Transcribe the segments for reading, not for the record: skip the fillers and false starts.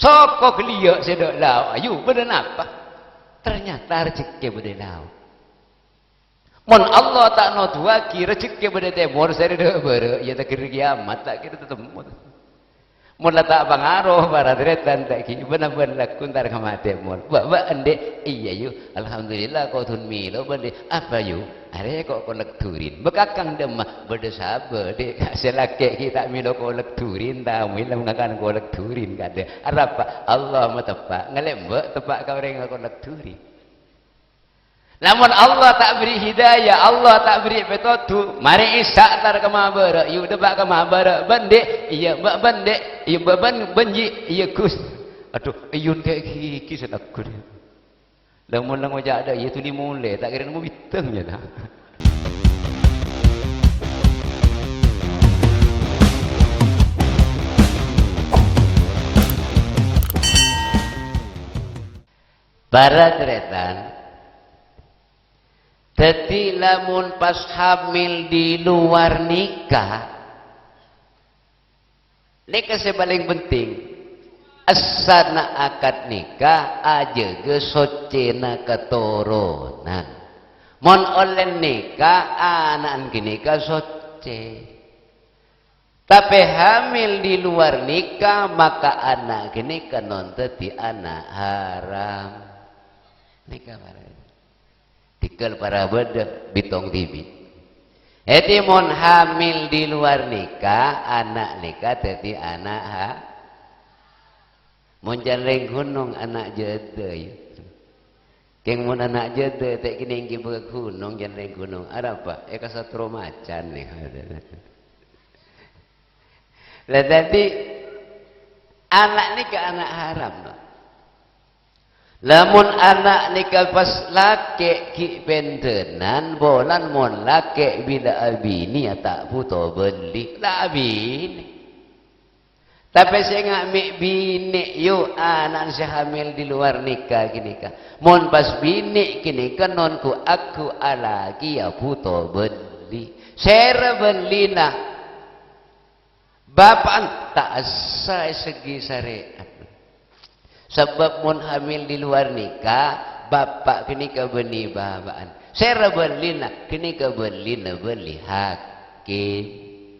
sokok liak sedok lau ayu benda apa ternyata rezeki benda lau mon Allah tak no tuaki rezeki benda temur saya dah ber ya tak kira kiamat tak kira tetemu mun tak pengaruh para deretan tak ki benar-benar lakun tar kamate mun ba ande iya yu alhamdulillah kau tun milo bende apa yu are kok kolek turin bekakang demah berdesabe de selake kita milo kolek turin ta milo ngakan kolek turin kade arapa Allah matepak ngalembek tepak kau reng kolek turin. Namun Allah tak beri hidayah, Allah tak beri petunjuk. Mari isak tar ke mabara, you debak ke mabara, bende, iya bende, iya beban benji, iya kus. Aduh, ayun dek ki setakut. Lamun lang wajak ada, iya tu ni mule, tak kira mau biteng je dah. Para deretan jadi lamun pas hamil di luar nikah paling penting asana akad nikah aja ge socena keturunan mon oleh nikah anak gini ka soce tapi hamil di luar nikah maka anak gini kan non tadi anak haram nikah para tikal para beda bitong tibit eti mon hamil di luar nikah anak nikah jadi anak ha mon janreng gunung anak jede ya keng mon anak jede tak kini ingin buka gunung janreng gunung ada apa eka satro macan nih lah tadi anak nikah anak haram no? Lamun anak nikah pas laki ki pentenan bolan mon laki bila abini tak puto beli lah abini tapi saya ngambil bini yuk anak saya hamil di luar nikah gini kan mon pas bini gini kan nonku aku alagi ya puto beli saya beli nah bapak tak asal segi syariat sebab mun hamil di luar nikah bapak kini ke beni babaan saya beli nak kini ke beli na beli hakim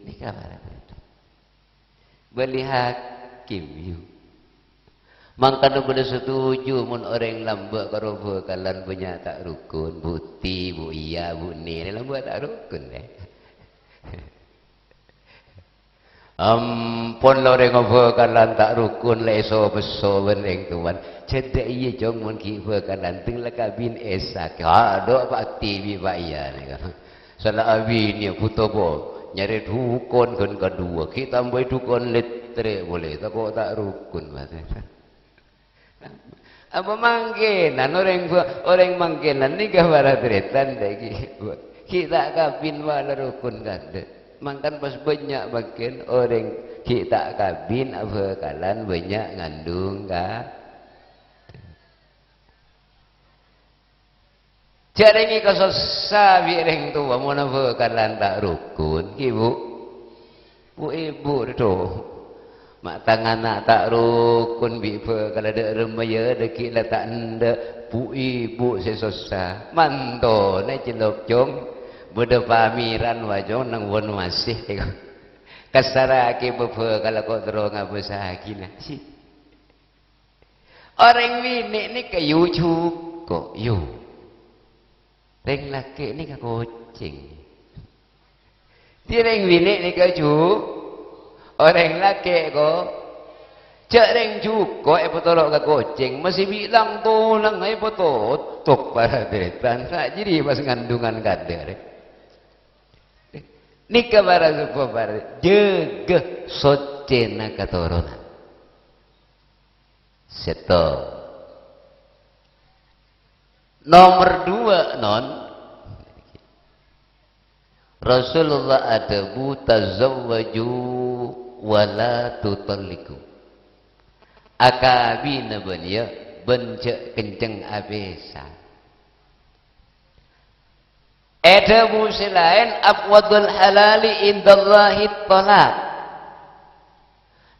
nikah beli hakim yu mangkana boleh setuju mun orang lambak karo bekalan banyak tak rukun buti bu iya bu ni lambak tak rukun deh ampun loreng bekalan tak rukun leso beso beneng tuan cedek iya jong mun ki bekalan ting lekabin esak ada bakti bi baya ni kan salah abin ni putobo nyari dukun kan kedua kita tambah dukun letre boleh tak kok tak rukun apa mangkenan orang mangkenan ni gambar tretan lagi kita kabin wala rukun kada mangkan pas banyak makin orang kita kabin apa kalan banyak ngandung ka jaringi kasosa bireng tua mau apa kalan tak rukun ibu bu ibu tu mak tangan nak tak rukun bipa kalau ada remaya deki lah tak anda bu ibu sesosa manto nak celok jong beda pamiran wajong nang won masih kasarake bebe kalau kau terong apa sakina si orang ini ni kayu cukup yu reng laki ni ka kucing dia reng ini ni kayu orang laki ko cak reng cukup potolok ka kucing masih bilang tulang ai pototok para detan sak jadi pas ngandungan kadar nikah para supo para jaga socena keturunan seto nomor 2 non Rasulullah ada tazawwaju wala tutalliku akabina benya bencek kenceng abesa ada musim lain afwadul halali indallahi talaq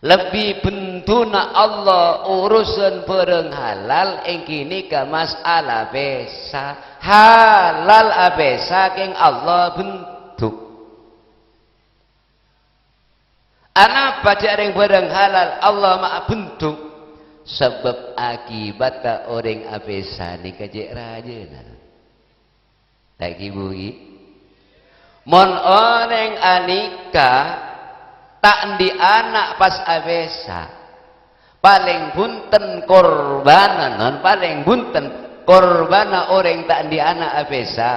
lebih tuna Allah urusan pereng halal engkini ke masalah besa halal abesa keng Allah bentuk anak baca ring pereng halal Allah mak bentuk sebab akibat orang abesa ni kejek raja tak kibugi mon orang anika tak di anak pas abesa paling bunten korbanan paling bunten korbana orang tak di anak abesa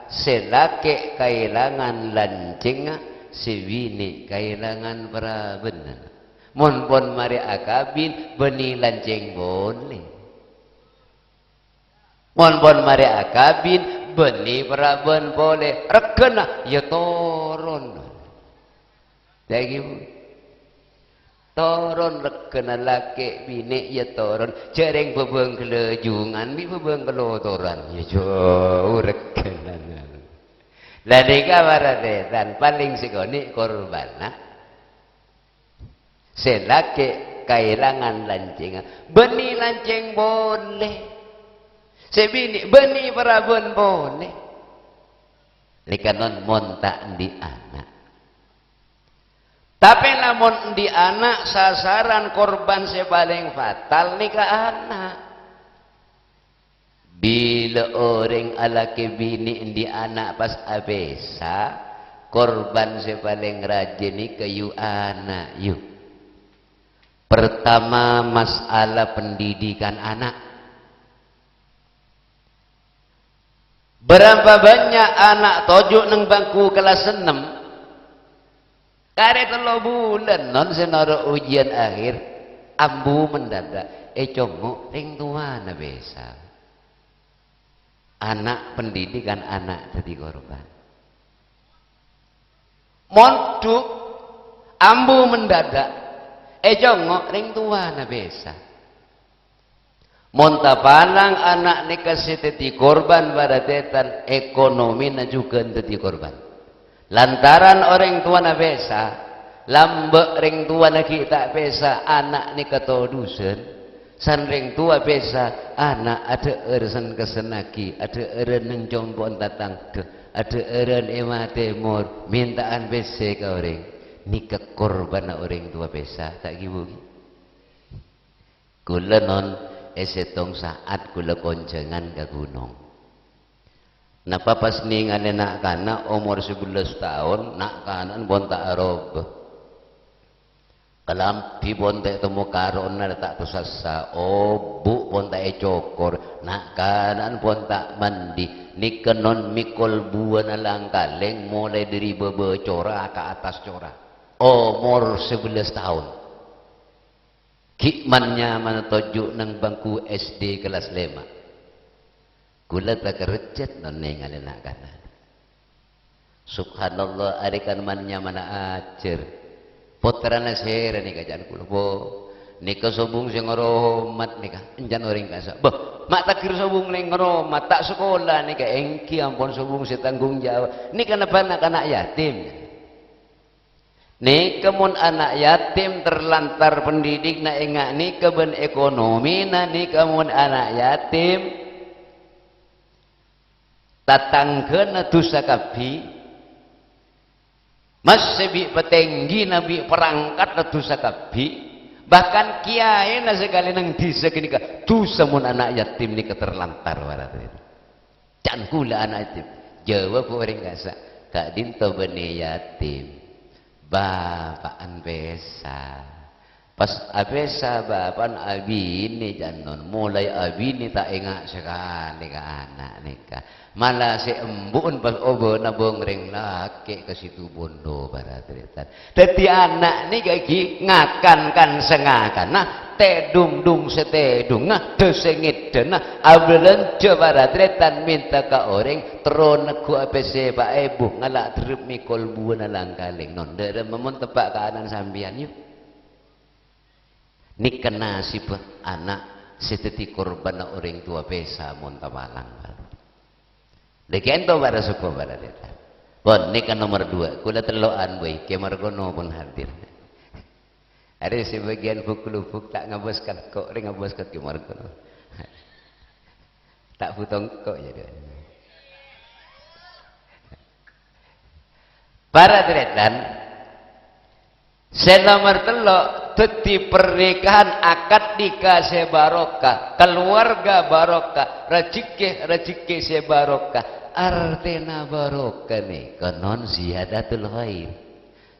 selake kailangan lancing si wini kailangan prabenan mon pon mari akabin beni lancing boleh mon pon mari akabin beni praben boleh rekena ya turun lagi turun rekena laki bini ya turun cereng bebeng kelejungan bi bebeng kelotoran ya jauh rekena lagi kabar dan paling segoni korban selaki kailangan lancingan beni lancing boleh sebini beni praben boleh likanon montak di anak tapi namun di anak sasaran korban sepaling fatal ni ke anak bila orang alaki bini di anak pas abesa korban sepaling rajin ni kayu anak yuk pertama masalah pendidikan anak berapa banyak anak tojuk neng bangku kelas 6 kare 3 bulan non senara ujian akhir ambu mendadak congok ring tua na besa anak pendidikan anak jadi korban monduk ambu mendadak jongok ring tua na besa monta palang anak ni kasih teti korban pada tetan ekonomi na juga teti korban lantaran orang tua na besa lambek ring tua na kita besa anak ni katodusen san ring tua besa anak ada ersen kesenaki ada eren neng jompon tatang ke ada eren ema temur mintaan bese ka orang ni ke korban na orang tua besa tak gibu kula non esetong saat kula koncengan ke gunung napa pas ningali nak kana umur 11 tahun nak kanan bonta arob kalampi bonta temu karon na tak tusasa bu bonta cokor nak kanan bonta mandi ni kenon mikol buan alang kaleng mulai dari bebe cora ke atas cora umur 11 tahun hikmannya mana tojuk nang bangku SD kelas 5 gula tak kerjat non ningali nak kana subhanallah arikan mannya mana acer putrana sere ni kajan kula bo nika sobung sing ngoromat nika enjan orang kasa bah mak takir sobung ning ngoromat tak sekolah nika engki ampun sobung setanggung jawab nika napa anak yatim nika mun anak yatim terlantar pendidik na engak nika ben ekonomi na nika mun anak yatim tatangkeun dosa kabi masih bi petenggi nabi perangkat dosa kabi bahkan kiai na sekali nang desa gini ka dosa mun anak yatim nika terlantar warat can kula anak yatim jawab orang kasa kak dinto bene yatim bapaan besa pas abesa bapan abini janon mulai abini tak ingat sekali ke anak nika malah si embun pas obo nabong ring laki ke situ bondo baratretan dadi anak nika iki ngakan kan sengakan nah tedung dung setedung nah desengit dena abelen baratretan minta ka orang tron ku abese pak ibu ngalak drep mikol buana langkaling non dere memon tepak kanan sambian yuk ni kena nasib anak seteti korban orang tua besa monta malang lekento pada suku pada deta bon ni kan nomor 2 kula teloan boy ke margono pun hadir Ada sebagian lubuk tak ngaboskan kok, ring ngaboskan gimana kono. Tak putong kok jadi. Para tretan senomor telok dadi pernikahan akad nikah sebarokah, keluarga barokah, rezeki sebarokah. Artena barokah nih konon ziyadatul khair.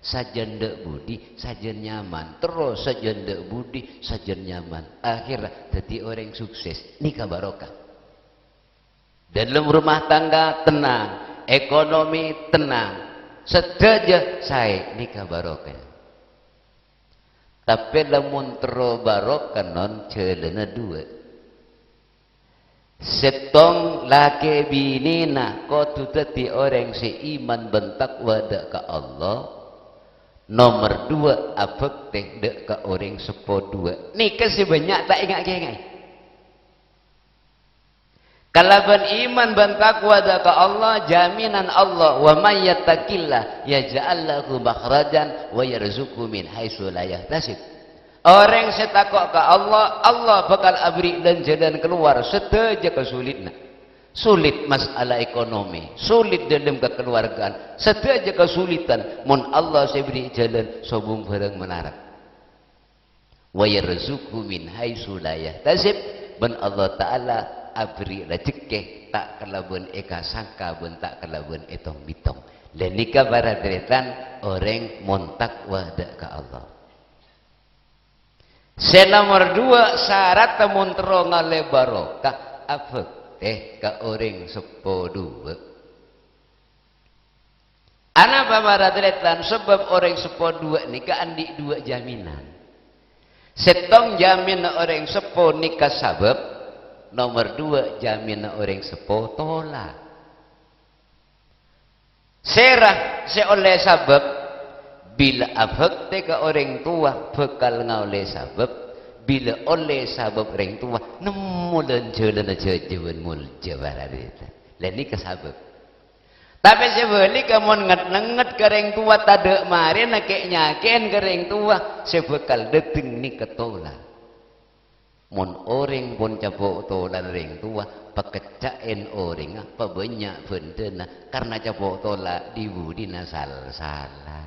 Sajen dek budi, sajen nyaman, terus sajen dek budi, sajen nyaman. Akhirnya jadi orang sukses, nikah barokah. Dalam rumah tangga tenang, ekonomi tenang, sedaja saya nikah barokah. Tapi lamun tero barokah non celana dua. Setong laki binina kau tu tadi orang seiman bentakwa dak ke Allah. Nomor dua apa teh dek ke orang sepo dua. Nikah sebanyak tak ingat. Kalau beriman bentakwa dak ke Allah, jaminan Allah wa may yattaqillah yaj'al lahu makhrajan wa yarzuqhu min haitsu la yahtasib. Orang setakwa ke Allah, Allah bakal abri dan jalan keluar sedaja kesulitna. Sulit masalah ekonomi, sulit dalam kekeluargaan, sedaja kesulitan, mun Allah saya beri jalan sobung barang menarak. Wa yarzuqhu min haitsu la yahtasib, ban Allah taala abri rezeki tak kalaban eka sangka ben tak kalaban etong bitong. Dan nikah baradretan orang montak wada ke Allah. Nomor dua syarat temun tero ngale barokah apa ke orang sepo dua. Ana baradretan sebab orang sepo dua nikah andi dua jaminan. Setong jamin orang sepo nikah sabab. Nomor dua jamin orang sepo tolak. Serah seoleh sabab bila abhak teka orang tua bekal ngoleh sabab bila oleh sabab orang tua nemu dan jalan aja jawan mulja baradita. Lani ke sabab. Tapi sebalik kamu nget ke orang tua tade mari nak nyaken ke orang tua sebekal deteng ni ketolak. Mon orang pun capok tolan orang tua pekecain orang apa banyak benda karena capok tolak dibudina salah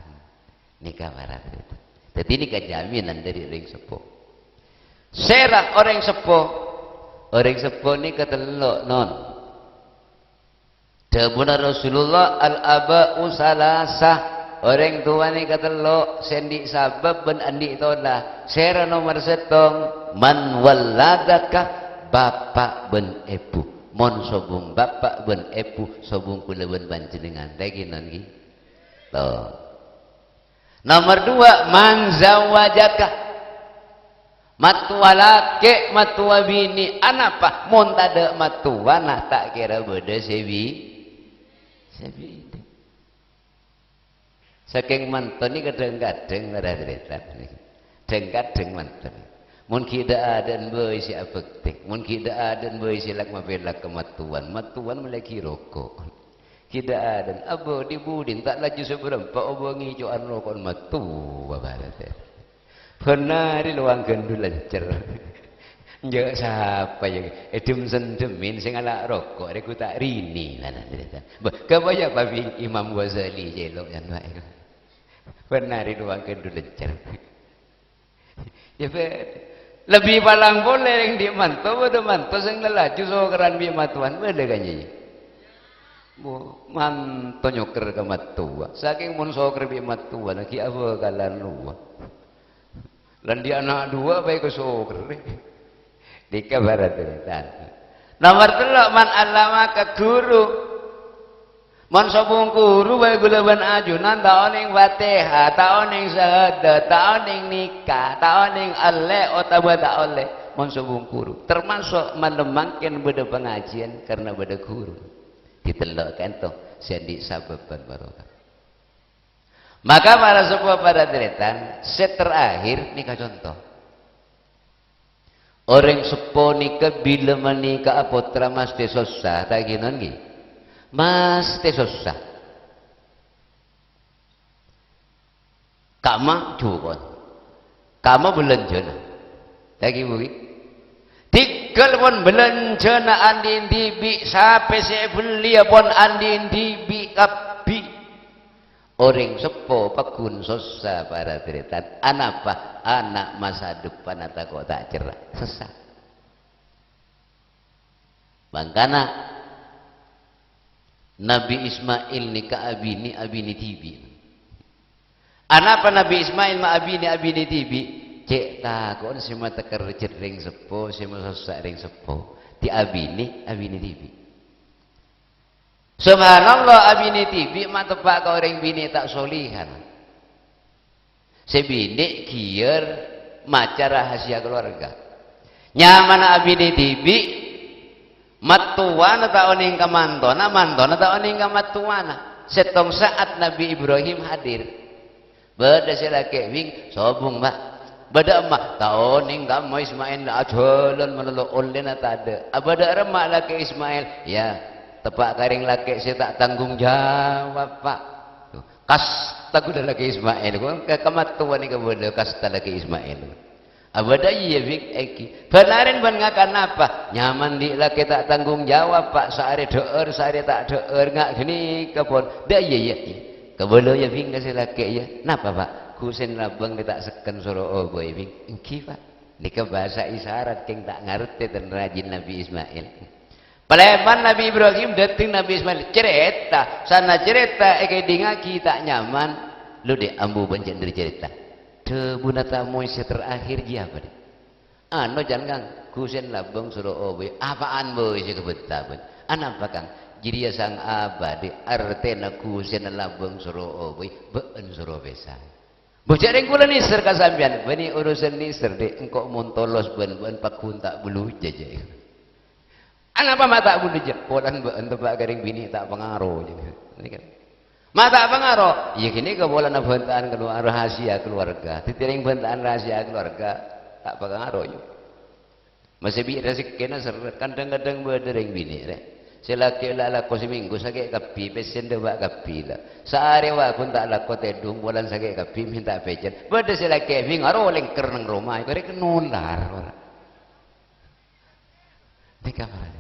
nikah barat itu. Jadi nikah jaminan dari orang sepuh. Serah orang sepuh ni ketelok non. Dabuna Rasulullah al-aba'u salasah. Orang tua ni ketelok sendi sabab ben andi tolak. Serah nomor setong man walladaka bapak ben epu. Mon sobung bapak ben epu sobung kula ben panjenengan. Lagi non gi. Toh. Nomor dua man zawajaka. Matua laki, matua bini. Anapa? Mon tada matua nah tak kira beda sebi. Saking mantan ni kadang-kadang ada kadang mantan. Mun kita ada boy si apektik, mun kita ada boy si lak mabelak kematuan, matuan melaki rokok. Kita ada abo dibudin tak laju seberapa obongi joan rokok matu babarate. Pernah di luang gendulan cer. Njak siapa yang edem sendemin sing ala rokok aku tak rini lah cerita. Kebaya babi Imam Ghazali jelok yang baik. Pernah di luang gendulan cer. Ya lebih palang boleh yang di manto bodo manto sing lelaju sokeran bi matuan beda kanyi. Manto nyoker ke matua. Saking mun soker bi matua lagi apa kalan luwa. Lan di anak dua baik ke soker. Di kabarat nomor telok man alama ke guru. Man sobung guru baik gulaban ajunan taoning Fatihah, taoning syahadat, taoning nikah, taoning Allah otawa tak oleh. Man sobung guru termasuk melemangkan beda pengajian karena beda guru. Ditelokkan toh jadi sababan barokah. Maka para sepuh pada deretan seterakhir nikah contoh. Orang sepuh nikah bila menikah apotra mas tesosa tak ginon gi. Mas tesosa. Kama cukon. kamu belenjana lagi bagi tikel pun belenjana andin dibi sampai saya beli pun andin dibi kapi orang sepo pakun sosa para teritan anak apa anak masa depan atau kok tak cerah sesat makanya Nabi Ismail nikah abini tibi anak apa Nabi Ismail ma abini tibi cek takon semua tekar ring sepo semua sosak ring sepo ti abini tibi subhanallah abini tibi mak tepak kau orang bini tak solihan sebini kier maca rahasia keluarga nyaman abini tibi matuana tak oning ka mantona tak oning ka matuana setong saat Nabi Ibrahim hadir beda silake wing sobung mbak beda emak tak oning ka mo Ismail ajolan menelo online ada abada remak laki Ismail ya tepak karing laki saya tak tanggung jawab pak kasta kuda laki Ismail ke kematuan ni kemudian kasta laki Ismail abada iya bik eki benarin ban ngakan apa nyaman di laki tak tanggung jawab pak sehari tak deer ngak gini kebon dah iya kebolo ya bing kasih laki ya napa pak kusen labang tak seken soro boy bing engki pak ni ke bahasa isyarat king tak ngerti dan rajin Nabi Ismail Paleman Nabi Ibrahim datang Nabi Ismail cerita sana cerita dingaki tak nyaman lu deh ambu banyak dari cerita tebuna tamu terakhir dia apa deh anu jangan kusen labang suruh oboy apaan boy si kebetaban anak apa kang jadi sang abadi artena kusen labang suruh oboy beun suruh besan bocah kula niser kasampian bani urusan niser deh engkau montolos ben pakun tak bulu jaja anak apa mata bulu jaja polan beun tebak garing bini tak pengaruh ini kan mata pengaruh ya gini kebolan bentaan keluar rahasia keluarga titiring bentaan rahasia keluarga tak pengaruh yuk masih biar sekena seret kadang-kadang berdering bini rek selaki lako seminggu sakit kapi pesen debak kapi lah sehari wakun tak lako tedung bulan sakit kapi minta pejan berde selaki pengaruh oleh kerneng rumah itu nular orang di kamar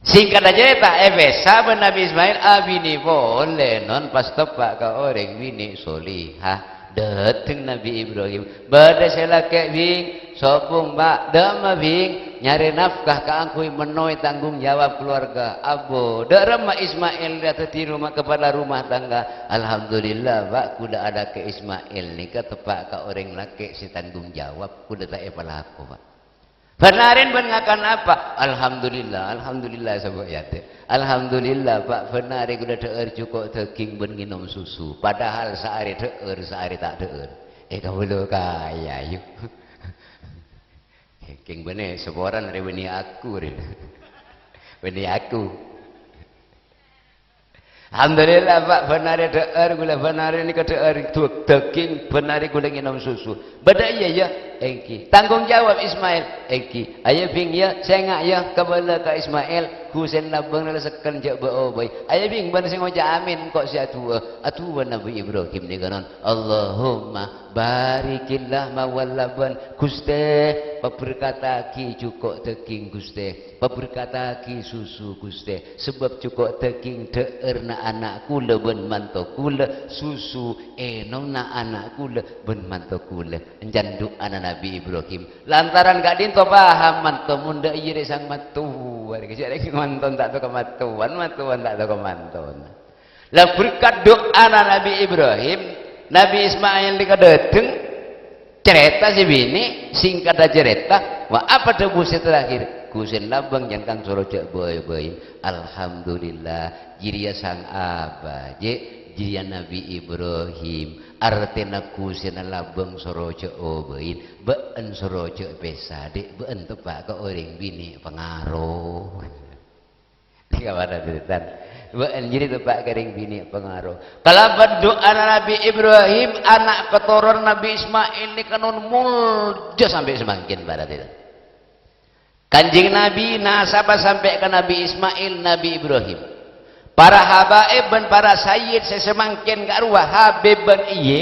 singkat aja tak sahabat Nabi Ismail abini boleh non pas tepak ke orang bini solihah dateng Nabi Ibrahim bada selake bing sopung mbak dama bing nyari nafkah keangkui menoi tanggung jawab keluarga abo derema Ismail datang di rumah kepala rumah tangga alhamdulillah pak kuda ada ke Ismail ni ke tepak ke orang laki si tanggung jawab kuda tak pelaku pak benarin bengakan apa alhamdulillah sahabat yate alhamdulillah pak benarin udah deer cukup teking ben nginum susu padahal sehari tak deer kabulu kaya yuk king bene seporan rewani aku beni aku alhamdulillah pak benari deer gula benari ni ke deer teking benari gula nginum susu beda iya ya engki tanggung jawab Ismail engki ayo bing ya sengak ya kebala ka Ismail kusen labang nala sekan jak baobai ayo bing ban sing oja amin kok si atua Nabi Ibrahim ni kanon Allahumma barikillah mawallaban Guste paberkata ki cukup teking Guste paberkata ki susu Guste sebab cukup teking deer na anak kula ben manto kula susu enom na anak kula ben manto kula enjan doa Nabi Ibrahim lantaran gak dinto paham manto munda iya sang matuan kejadian manton tak tahu kematuan tak tahu kemanton lah berkat doa Nabi Ibrahim Nabi Ismail dikadeteng cerita si bini singkat aja cerita wah apa debu terakhir kusen labang jangkang sorojak boy alhamdulillah jiria sang abah jiria Nabi Ibrahim artena kusen labang sorojak obain beun sorojak pesade beun tepak ke orang bini pengaruh tiga pada cerita beun jadi tepak kering bini pengaruh kalau berdoa Nabi Ibrahim anak keturunan Nabi Ismail ini kanun mulja sampai semakin pada tidak Kanjeng Nabi nasabah sampai ke Nabi Ismail Nabi Ibrahim para habaib dan para sayyid sesemangkin ka arwah Habib ban iye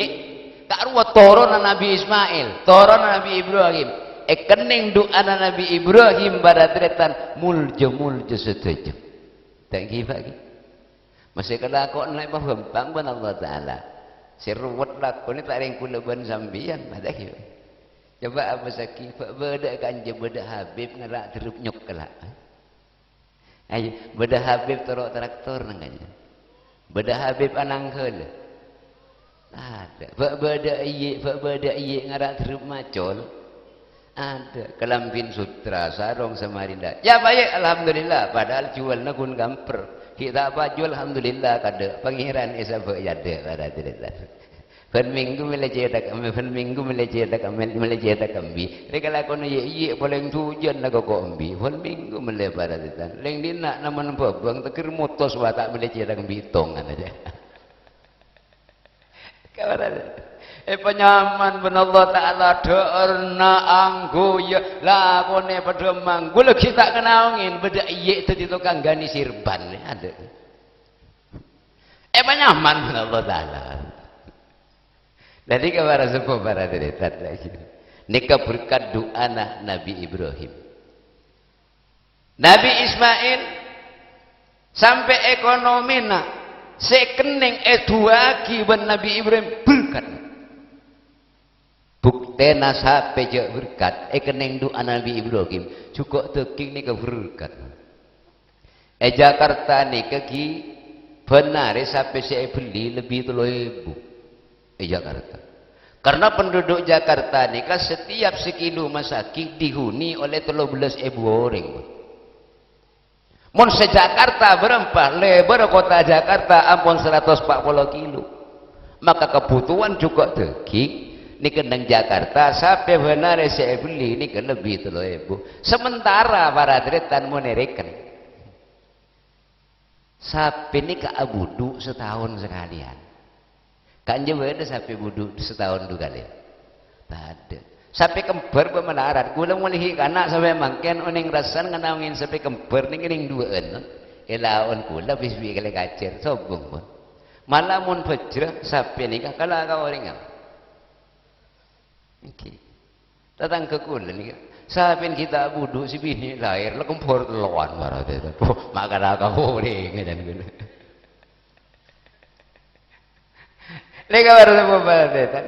ka arwah toronan Nabi Ismail toronan Nabi Ibrahim kening doa Nabi Ibrahim pada tretan muljo setuju tak gibagi masih kelakon naik paham ban Allah Ta'ala seruwet lakon ni tak ring kula ban sambian pada gibagi coba apa sakit beda kanja beda Habib ngerak terup nyok kelak ayo beda Habib terok traktor nanganya beda Habib anang heula ada beda iye ngarak terup macol ada kelambin sutra sarong samarinda ya baik alhamdulillah padahal jual nagun gamper kita apa jual alhamdulillah kada pangeran esa yade pada tidak minggu melecehkan kami rekala kono ye paling tujuan nak kok ambi minggu melebar dan leng dina naman babang tekir motos watak melecehkan kami tongan aja kawan penyaman ben Allah Ta'ala doerna anggo ya lakone pada manggul kita kenangin beda iye tadi tukang gani sirban ada penyaman ben Allah Ta'ala jadi kepada sepuh para deretan lagi nikah berkat doa Nabi Ibrahim Nabi Ismail sampai ekonomina sekening eduaki ben Nabi Ibrahim berkat buktena sampai je berkat kening doa Nabi Ibrahim cukup teking nikah berkat Jakarta nikah ki benar sampai saya beli lebih 3.000 Jakarta karena penduduk Jakarta ini kan setiap sekilo masaki dihuni oleh 13.000 orang mun se-Jakarta berempah lebar kota Jakarta ampun 140 kilo maka kebutuhan juga teki ini kendang Jakarta sampai benar saya beli ini kan lebih 3.000 sementara para tretan menerikan sampai ini ke abudu setahun sekalian kan je ada sampai budu setahun 2 kali tak ada sampai kembar pemelarat gula mulihi anak sampai mangken oning rasan ngenawin sampai kembar ning ning 2 elaon gula bisbi kali kacer sobong pun malah mun fajr sampai nikah kala ka orang iki datang ke kula nih sampai kita budu si bini lahir lah kempor loan marah tu makan ka orang dan gula lega baru pembahasan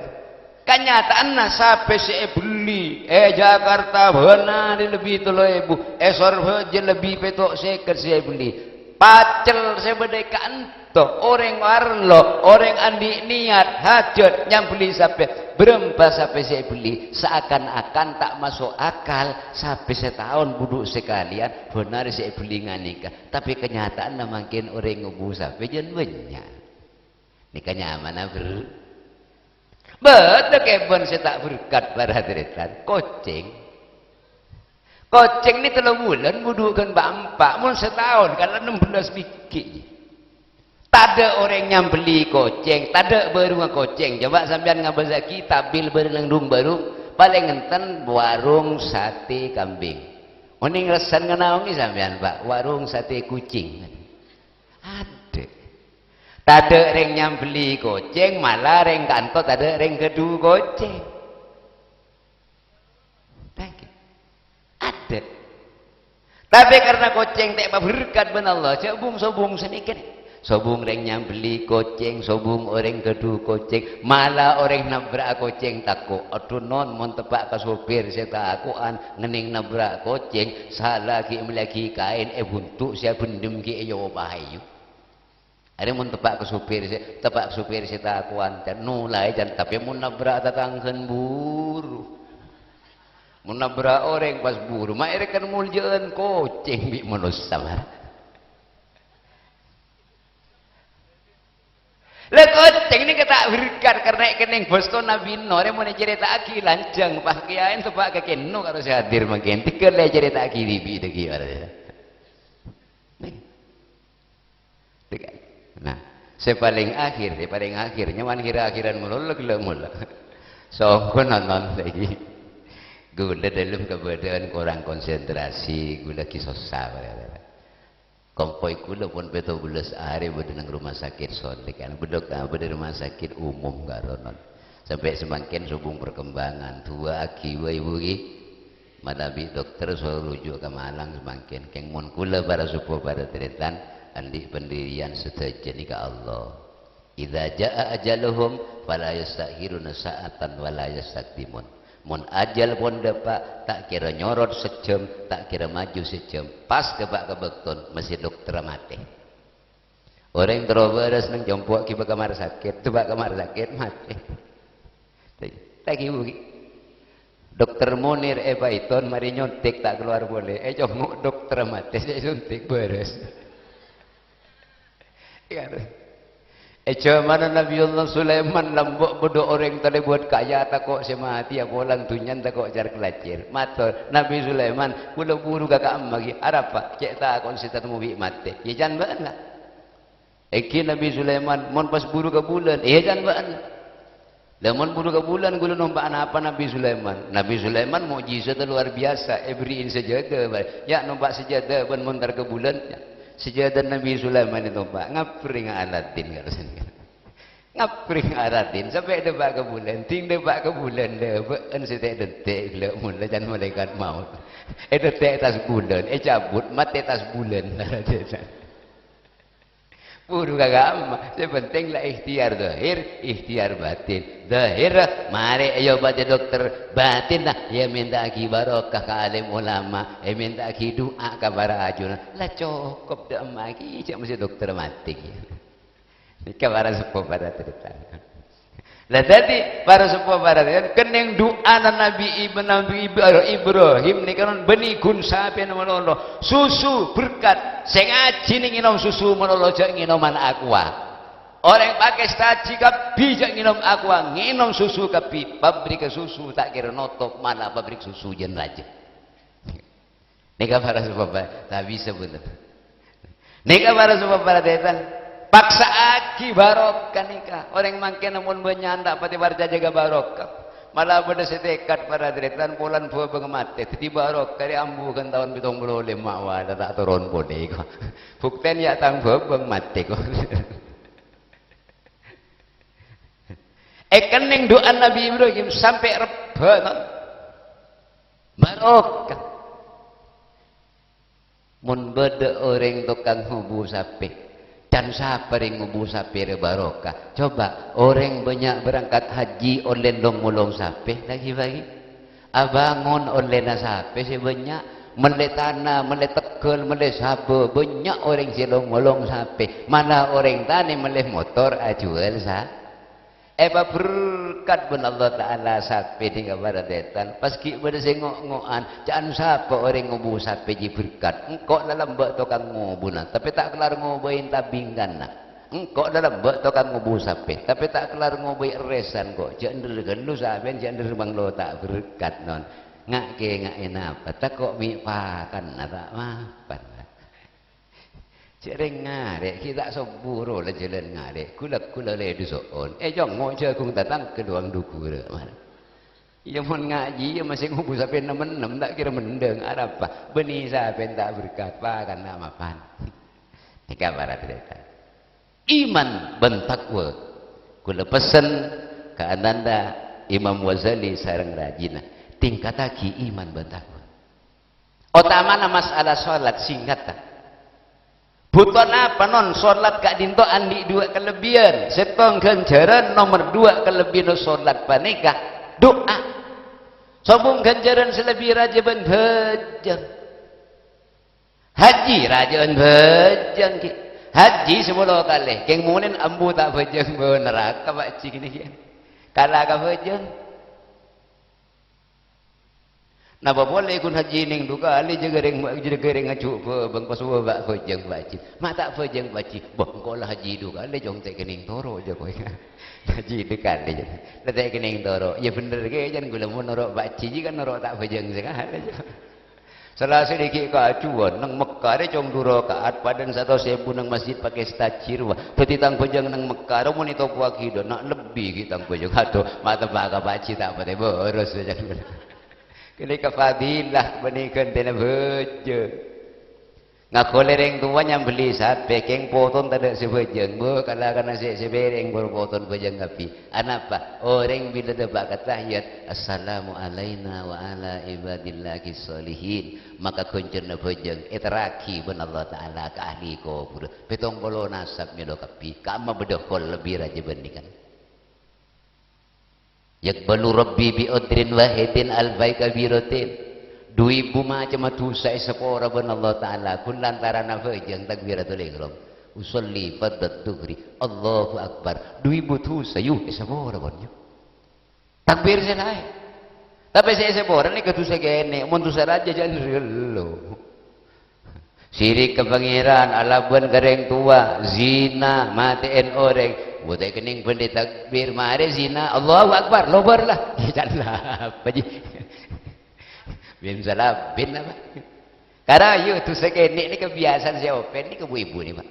kenyataan sampai saya beli Jakarta benar lebih 3.000 sorbaja lebih petok saya beli pacel saya bedekan toh orang warlo orang andi niat hajat yang beli sampai berempat sampai saya beli seakan-akan tak masuk akal sampai setahun buduk sekalian benar saya beli nganika tapi kenyataan makin orang ngubu sampai jen banyak nikahnya mana betul kebon saya tak berkat para hadirin koceng ini 3 bulan budukan bampak mun setahun kalau 16 biji tak ada orang yang beli koceng tak ada baru koceng coba sampean ngabazaki tabil berlendung baru paling enten warung sate kambing oning resan ngenaungi sampean Pak warung sate kucing ada tak ada orang yang beli goceng malah orang kantor tak ada orang kedua goceng ada tapi karena goceng tak berkat ben Allah sobung sedikit sobung orang yang beli goceng sobung orang kedua goceng malah orang nabrak goceng takut aduh non mon tepak ke sopir saya takuan ngening nabrak goceng salah ki melagi kain buntuk saya bendem ki ayo bahayu ada mun tepak ke supir saya takuan dan nulai dan tapi mun nabrak tatangkeun buru mun nabrak orang pas buru mah kan muljeun koceng bi manus samar lah koceng ini kata berkat karena kening boston nabi no re mun cerita aki lanjang pak kiain tepak ke kenu karo hadir makin tikel le cerita aki bibi degi ada nah saya paling akhir nyaman kira-akhiran mula so aku nonton lagi gula dalam keberadaan kurang konsentrasi gula kisah sabar Kompoi kula pun 17 hari berada nang rumah sakit Solik kan bedok berada rumah sakit umum karonon sampai semakin subung perkembangan tua aki ibu madabi dokter suruh rujuk ke Malang semakin keng mun kula para supo para tretan andi pendirian setuju ke Allah idza jaa ajaluhum fala yastakhiruna sa'atan wala yastaqdimun mun ajal pun dapat tak kira nyorot sejam tak kira maju sejam pas kebak kebekton masih dokter mati orang terobos nang jompok kiba kamar sakit coba kamar sakit mati tak ibu dokter Munir Baiton mari nyuntik tak keluar boleh jongok dokter mati saya suntik beres ya mana Nabiullah Sulaiman lambok bodoh orang tadi buat kaya tak kok semati ya bolang tunyan tak kok jar kelacir matur Nabi Sulaiman kula buru kakak magi arapa cek tak kon sitat mubi mati ya jan bana iki Nabi Sulaiman mon pas buru ke bulan ya jan bana lamun buru ke bulan kula numpak apa Nabi Sulaiman mukjizat luar biasa ibriin sejadah ya numpak sejadah ben montar ke bulan ya. Sejadah Nabi Sulaiman itu Pak ngapring Aladin kalau sini ngapring Aladin sampai debak ke bulan ting debak ke bulan debak setek detik gelak mula jangan malaikat maut detik atas bulan cabut mati atas bulan buru kagak amma sepenting lah ikhtiar zahir ikhtiar batin zahir mari ayo baca dokter batin lah ya minta aki barokah ke alim ulama minta aki doa ke para ajuna lah cukup dah maki cak mesti dokter mati ini para sepuh para cerita lah tadi para sepuh para cerita keneng doa Nabi Ibrahim ni kan beni gun sapi menolong susu berkat sing ngaji ning nginom susu menolong jak nginoman aqua orang pakai staji kapi jak nginom aqua nginom susu kapi pabrik susu tak kira notop mana pabrik susu jen raja nika para sepuh tak bisa bener nika para sepuh para cerita paksa aki barokah nikah orang makin namun menyanda pati warja jaga barokah malah pada setekat para deretan bulan buah pengemate tiba barokah dari ambu kan tahun 75 wadah tak turun bodi kok bukten ya tang buah mati kok kening doa Nabi Ibrahim sampai rebahan barokah mun beda orang tukang hubu sapi dan siapa yang ngubu sapi barokah coba orang banyak berangkat haji oleh mulong sapi lagi abangun oleh sapi sebanyak melek tanah melek tekel melek sapi banyak orang silong mulong sapi mana orang tani melek motor ajual berkat pun Allah Ta'ala sapi di kabaradetan pas ki pada sengok-ngokan jangan siapa orang ngubu sapi ji berkat engkau dalam bak tukang ngubuna tapi tak kelar ngubuin tabingkan engkau dalam bak tukang ngubu sapi tapi tak kelar ngubuin resan kok jangan lu sapi jangan bang lo tak berkat non ngak apa tak kok mipakan tak mapan Cereng ngarek kita soburo lah jalan ngarek kula le dusoon jong ngo kung tatang keduang dukur mana ya mon ngaji ya masih ngubu sampai 66 tak kira mendeng apa benih sampai tak berkat kan nama pan nika barat cerita iman bentakwa kula pesen ke ananda Imam Ghazali sareng rajina tingkat lagi iman bentakwa utamana masalah salat singkat buton apa non solat kak dinto andi dua kelebihan setong ganjaran nomor 2 kelebihan solat panikah doa sobung ganjaran selebih raja ben bejang haji raja ben bejang haji 10 kali keng munin ambu tak bejang neraka pak cik ini kalah ka bejang napa boleh kun haji ning duka ali jegereng ngacuk bang pasuwa bak fejeng baci mata fejeng baci bongko lah haji duka ali jong tek kening toro je koy haji dekat je tek kening toro ya bener ke jan gula mun norok baci ji kan norok tak fejeng sekali salah sedikit kacuan nang Mekah de jong 2 rakaat padan 1.000 nang masjid pakai stajir wah petitang fejeng nang Mekah mun itu puakido nak lebih kita fejeng aduh mata baka baci tak pate boros jangan kini kefadilah benikan dina bejo Ngaku lereng tuanya beli sate keng potong tak ada sebejeng bu kalau kena sebereng baru potong bejeng api. Anapa orang bila dapat katahiyat assalamu alaina wa ala ibadillahi sholihin maka kunjurna bejeng eteraki ben Allah Taala ke ahli kubur petong bolo nasab nyodo kapi kama bedokol lebih raja bandingkan. Yakbalu rabbi bi udrin wahidin alfai kabiratin. 2000 macam tu saya sepora ben Allah Taala kun lantaran apa jeung takbiratul ihram usolli faddat duhri Allahu akbar 2000 tu sayu sepora bonnya takbir selai tapi saya sepora ni ketu segene mun tu saraja jan relo sirik ke pangeran alaban gareng tua zina matiin orang butai kening pun ditakbir mare zina Allahu akbar lobar lah janganlah apa ji bin salah bin apa karena yo tu sekene ni kebiasaan saya open ni ke ibu ni pak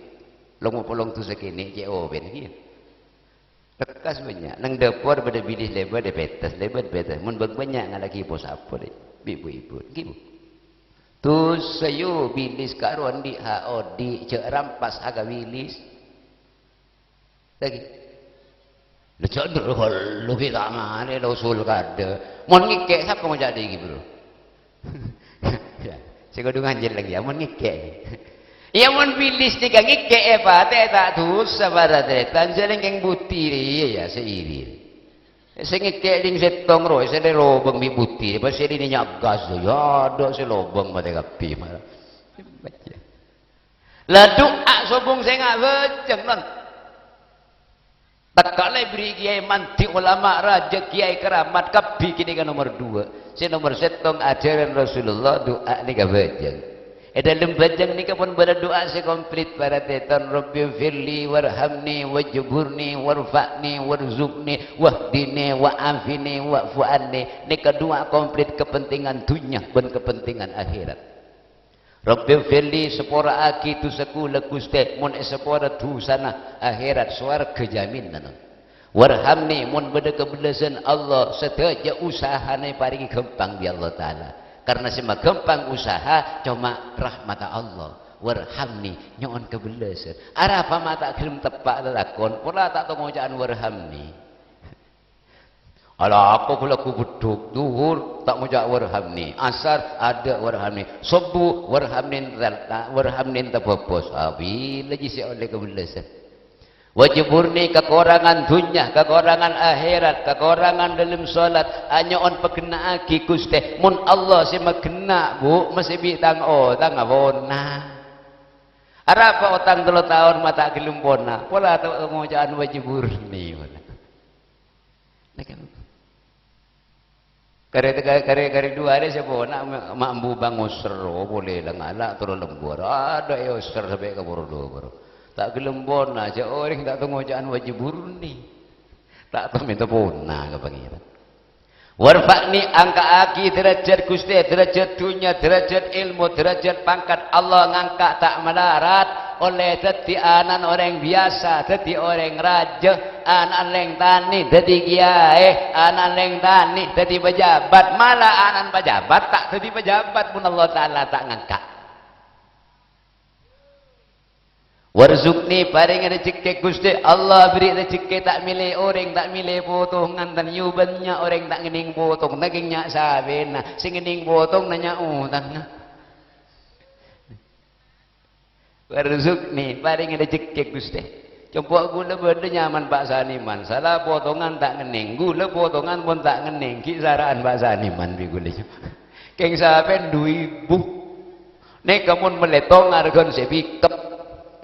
long tu sekene je open ni tekas banyak nang dapur pada bilis lebar de petas mun banyak ngalaki pos apa de ibu-ibu gitu tu sayu bilis karuan di hao di cek rampas aga bilis lagi lecak dulu lu kita mana lo usul kada mun ngikek siapa mau jadi gitu ya, saya kudu nganjil lagi, amun ngikek. Ya mun bilis ni kang ngikek apa? Tak dosa pada tetan, seleng keng butir ya seiri. Saya ngikek ding setong roy, saya lobang bi butir, pas saya ni nyagas ya, ada saya lobang pada kapi malah. Lah doa sobong saya ngak bejeng non. Tak kalai beri kiai manti ulama raja kiai keramat kapi kini kan nomor 2 si nomor setong ajaran Rasulullah doa ni ka bejeng dalam bejeng ni ka pun berdoa si komplit para teton Rabbi firli warhamni wajburni warfa'ni warzuqni wahdini wa'afini wa'fu'anni ni kedua komplit kepentingan dunia dan kepentingan akhirat. Rabbi firli sepora aki tu sekula kuste mun sepora tu sana akhirat swarga jaminan. Warhamni mun beda kebelasan Allah setaja usahane paringi gampang di Allah Taala. Karena sema gampang usaha cuma rahmat Allah. Warhamni nyon kebelasan. Ara apa mata gelem tepak lakon pola tak tau ngocaan warhamni. Ala aku kalau aku beduk duhur tak ngucap warhamni asar ada warhamni subuh warhamni tababos abi lagi si oleh kebelasan wajiburni kekurangan dunia kekurangan akhirat kekurangan dalam solat hanya on pekena aki kuste mun Allah si magena bu masih bitang tang abona arapa otang 3 tahun mata gelumpona pola tak ngucapkan wajiburni kare dua hari saya bawa nak mambu bangus seru boleh lah ngalak turun lembur ada ya ser sampai ke Bordeaux baru tak gelembon aja orang tak tahu ngocaan wajib burni tak tahu minta puna ke pangeran warfa'ni angka aki derajat Gusti derajat dunia derajat ilmu derajat pangkat Allah ngangkat tak melarat oleh dadi anan orang biasa dadi orang raja anak leng tani dadi kiai anak leng tani dadi pejabat malah anak pejabat tak dadi pejabat pun Allah Taala tak ngangkat warzuqni paring rezeki Gusti Allah beri rezeki tak milih orang tak milih potongan dan nyubannya orang tak ngening potong nagingnya sabena sing ngening potong nanya utang warzuqni paring rezeki Gusti coba gula benda nyaman Pak Saniman salah potongan tak ngening gula potongan pun tak ngening kisaraan Pak Saniman bi gula keng saben 2000 nek kamun meletong argon sepikep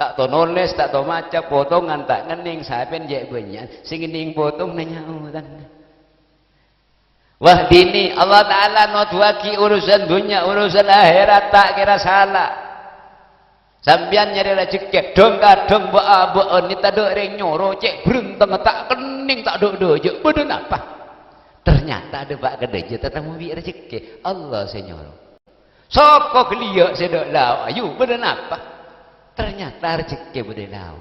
tak tahu nulis, tak tahu maca, potongan tak ngening, saben je banyak. Sing ngening potong nanya utang. Wah dini Allah Taala notwaki urusan dunia, urusan akhirat tak kira salah. Sambian nyari rezeki, dong kadong bawa ni tak ada orang nyoro, cek berenteng tak kening tak ada dojo, bodoh apa? Ternyata ada pak kedeje, tetap mau biar rezeki. Allah senyoro. Sokok liak sedok lau, ayu bodoh apa? Ternyata rezeki bedenau.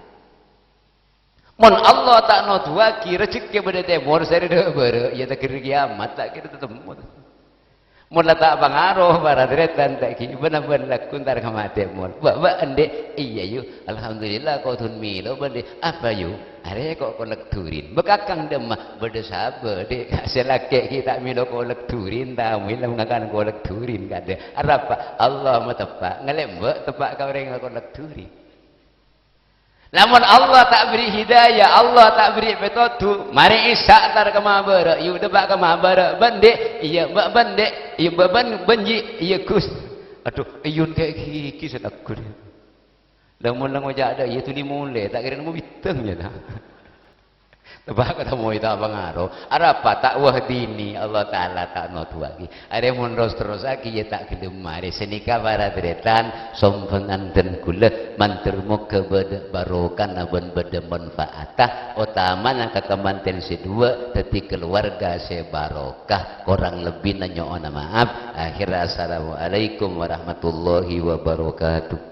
Mon Allah tak not waki rezeki bede temor sari de ber ya tak kira kiamat tak kira ketemu. Mula tak pengaruh para deretan tak ki benar-benar lakun tar kamate mul. Ba ande iya yu alhamdulillah kau tun milo bende apa yu are kok kolek turin bekakang demah berde sabar de selake kita milo kolek turin ta milo ngakan kolek turin kade arapa Allah matepak ngelembek tepak kau reng kolek turin. Namun Allah tak beri hidayah, Allah tak beri petunjuk. Mari isak tar ke mabara, you debak ke mabara, bende, iya bende, iya beban benji, iya kus. Aduh, iyun kayak kiki saya takut. Namun lang wajah ada, iya tu dimulai, tak kira mau bitengnya dah. Tebak kata mau itu pengaruh. Arapa tak wahdini Allah Taala tak notu lagi. Ada munros terus lagi ya tak gelem mari senika para deretan sompengan dan kula mantermu kepada barokan aban beda manfaatah utamanya kata manten sedua teti keluarga sebarokah kurang lebih nanya maaf akhir assalamualaikum warahmatullahi wabarakatuh.